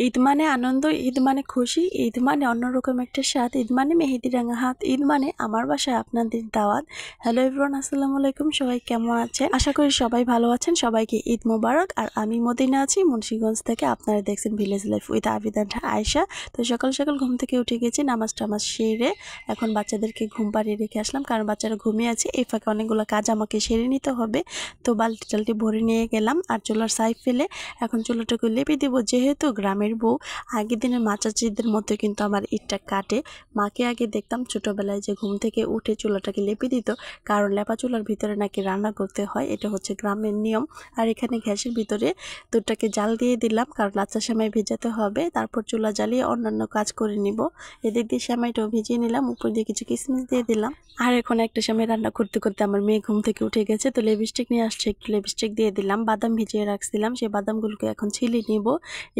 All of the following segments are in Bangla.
ঈদ মানে আনন্দ, ঈদ মানে খুশি, ঈদ মানে অন্যরকম একটা স্বাদ, ঈদ মানে মেহেদি রাঙা হাত, ঈদ মানে আমার বাসায় আপনাদের দাওয়াত। হ্যালো এভরিওয়ান, আসসালামু আলাইকুম। সবাই কেমন আছেন? আশা করি সবাই ভালো আছেন। সবাইকে ঈদ মোবারক। আর আমি মদিনা আছি মুন্সিগঞ্জ থেকে। আপনারা দেখছেন village life with Abida Ayesha. তো সকাল সকাল ঘুম থেকে উঠে গেছি, নামাজ টামাজ সেরে এখন বাচ্চাদেরকে ঘুম পাড়িয়ে রেখে আসলাম, কারণ বাচ্চারা ঘুমিয়ে আছে। এই ফাঁকে অনেকগুলো কাজ আমাকে সেরে নিতে হবে। তো বালতি টালটি ভরে নিয়ে গেলাম আর চুলার সাইড ফেলে এখন চুলাটাকে লেপে দেবো। যেহেতু গ্রামের বউ, আগের দিনের মা চাচিদের মতো কিন্তু আমার ঈদটা কাটে। মাকে আগে দেখতাম ছোটোবেলায় যে ঘুম থেকে উঠে চুলাটাকে লেপে দিত, কারণ লেপা চুলার ভিতরে নাকি রান্না করতে হয়, এটা হচ্ছে গ্রামের নিয়ম। আর এখানে গ্যাসের ভিতরে দুধটাকে জাল দিয়ে দিলাম, কারণ লাচ্চা সেমাই ভেজাতে হবে। তারপর চুলা জ্বালিয়ে অন্যান্য কাজ করে নিব। এদিক দিয়ে সেমাইটাও ভিজিয়ে নিলাম, উপর দিয়ে কিছু কিশমিশ দিয়ে দিলাম। আর এখন একটা সময় রান্না করতে করতে আমার মেয়ে ঘুম থেকে উঠে গেছে, তো লিপস্টিক নিয়ে আসছে, একটু লিপস্টিক দিয়ে দিলাম। বাদাম ভিজিয়ে রাখছিলাম, সেই বাদামগুলোকে এখন ছিলে নিব।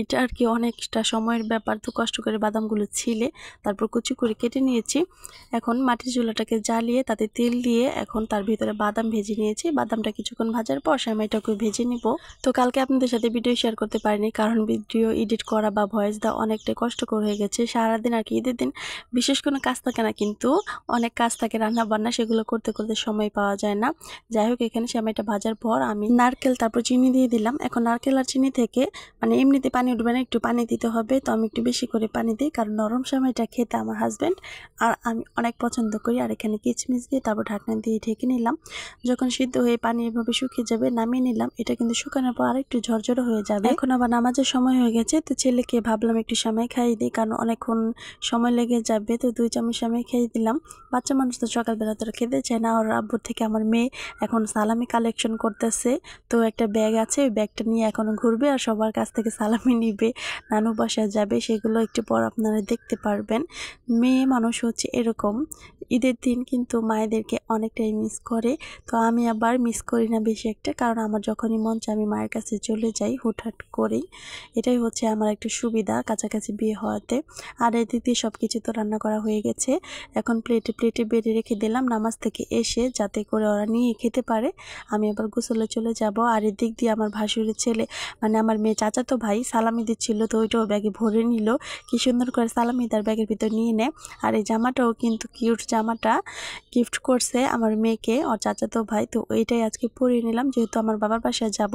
এটা আর কি অনেকটা সময়ের ব্যাপার, তো কষ্ট করে বাদামগুলো ছিলে তারপর কুচি করে কেটে নিয়েছি। এখন মাটির চুলাটাকে জ্বালিয়ে তাতে তেল দিয়ে এখন তার ভিতরে বাদাম ভেজে নিয়েছি। বাদামটা কিছুক্ষণ ভাজার পর সেমাইটাকে ভেজে নিব। তো কালকে আপনাদের সাথে ভিডিও শেয়ার করতে পারিনি, কারণ ভিডিও এডিট করা বা ভয়েস দেওয়া অনেকটা কষ্টকর হয়ে গেছে। সারাদিন আর কি ঈদের দিন বিশেষ কোনো কাজ থাকে না, কিন্তু অনেক কাজ থাকে রান্না বান্না, সেগুলো করতে করতে সময় পাওয়া যায় না। যাই হোক, এখানে সেমাইটা ভাজার পর আমি নারকেল তারপর চিনি দিয়ে দিলাম। এখন নারকেল আর চিনি থেকে মানে এমনিতে পানি উঠবে না, একটু পানি দিতে হবে। তো আমি একটু বেশি করে পানি দিই, কারণ নরম সেমাইটা খেতে আমার হাজব্যান্ড আর আমি অনেক পছন্দ করি। আর এখানে কিচমিচ দিয়ে তারপর ঢাকনা দিয়ে ঢেকে নিলাম। যখন সিদ্ধ হয়ে পানি এভাবে শুকিয়ে যাবে নামিয়ে নিলাম। এটা কিন্তু শুকানোর পর আরেকটু ঝরঝরে হয়ে যাবে। এখন আবার নামাজের সময় হয়ে গেছে, তো ছেলেকে ভাবলাম একটু সেমাই খাইয়ে দিই, কারণ অনেকক্ষণ সময় লেগে যাবে। তো 2 চামচ সেমাই খেয়ে দিলাম। বাচ্চা মানুষ তো সকালবেলা তো খেতে চায় না। ওর আব্বুর থেকে আমার মেয়ে এখন সালামি কালেকশন করতেছে। তো একটা ব্যাগ আছে, ওই ব্যাগটা নিয়ে এখন ঘুরবে আর সবার কাছ থেকে সালামি নিবে, নানু বাসায় যাবে। সেগুলো একটু পর আপনারা দেখতে পারবেন। মেয়ে মানুষ হচ্ছে এরকম, ঈদের দিন কিন্তু মায়েদেরকে অনেকটাই মিস করে। তো আমি আবার মিস করি না বেশি একটা, কারণ আমার যখনই মন চায় আমি মায়ের কাছে চলে যাই হুটহাট করেই। এটাই হচ্ছে আমার একটা সুবিধা কাছাকাছি বিয়ে হওয়াতে। আর এদিক দিয়ে সব কিছু তো রান্না করা হয়ে গেছে। এখন প্লেটে প্লেটে বেড়ে রেখে দিলাম নামাজ থেকে এসে, যাতে করে ওরা নিয়ে খেতে পারে। আমি আবার গোসলে চলে যাব। আর এদিক দিয়ে আমার ভাসুরের ছেলে মানে আমার মেয়ে চাচাতো ভাই সালামি দিচ্ছিল, তো ওইটাও ব্যাগে ভরে নিল। কি সুন্দর করে সালামি তার ব্যাগের ভিতর নিয়ে নেয়। আর এই জামাটাও কিন্তু কিউট, জামাটা গিফট করছে আমার মেয়েকে ওর চাচাতো ভাই। তো ওইটাই আজকে পরিয়ে নিলাম, যেহেতু আমার বাবার বাসায় যাব।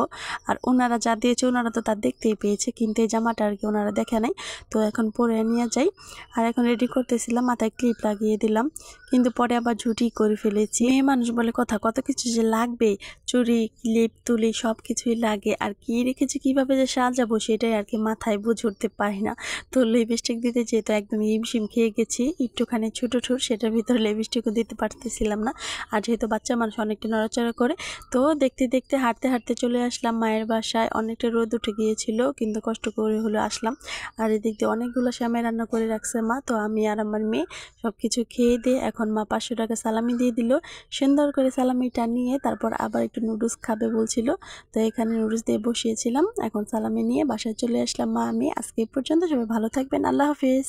আর ওনারা যা দিয়েছে ওনারা তো তার দেখতেই পেয়েছে, কিন্তু এই জামাটা আর কি ওনারা দেখে নাই। তো এখন পরে নিয়ে যাই। আর এখন রেডি করতেছিলাম, মাথায় ক্লিপ লাগিয়ে দিলাম, কিন্তু পরে আবার ঝুটি করে ফেলেছি। মেয়ে মানুষ বলে কথা, কত কিছু যে লাগবে, চুড়ি ক্লিপ তুলি সব কিছুই লাগে। আর কি রেখেছি কিভাবে যে সাজাবো সেটাই আর কি মাথায় বুঝে উঠতে পারি না। তো লিপস্টিক দিতে যেহেতু একদম হিমশিম খেয়ে গেছি, একটুখানি ছোটো ঠোঁট, সেটার ভিতরে লিপস্টিকও দিতে পারতেছিলাম না। আর যেহেতু বাচ্চা মানুষ অনেকটা নড়াচড়া করে, তো দেখতে দেখতে হাঁটতে হাঁটতে চলে আসলাম মায়ের বাসায়। অনেকটা রোদ উঠে গিয়েছিল, কিন্তু কষ্ট করে হলে আসলাম। আর এদিক দিয়ে অনেকগুলো সেমাই রান্না করে রাখছে মা। তো আমি আর আমার মেয়ে সব কিছু খেয়ে দিয়ে এখন মা 500 টাকা সালামি দিয়ে দিল। সুন্দর করে সালামিটা নিয়ে তারপর আবার একটু নুডলস খাবে বলছিল, তো এখানে নুডলস দিয়ে বসিয়েছিলাম। এখন সালামি নিয়ে বাসায় চলে আসলাম মা আমি। আজকে এই পর্যন্ত, সবাই ভালো থাকবেন, আল্লাহ হাফিজ।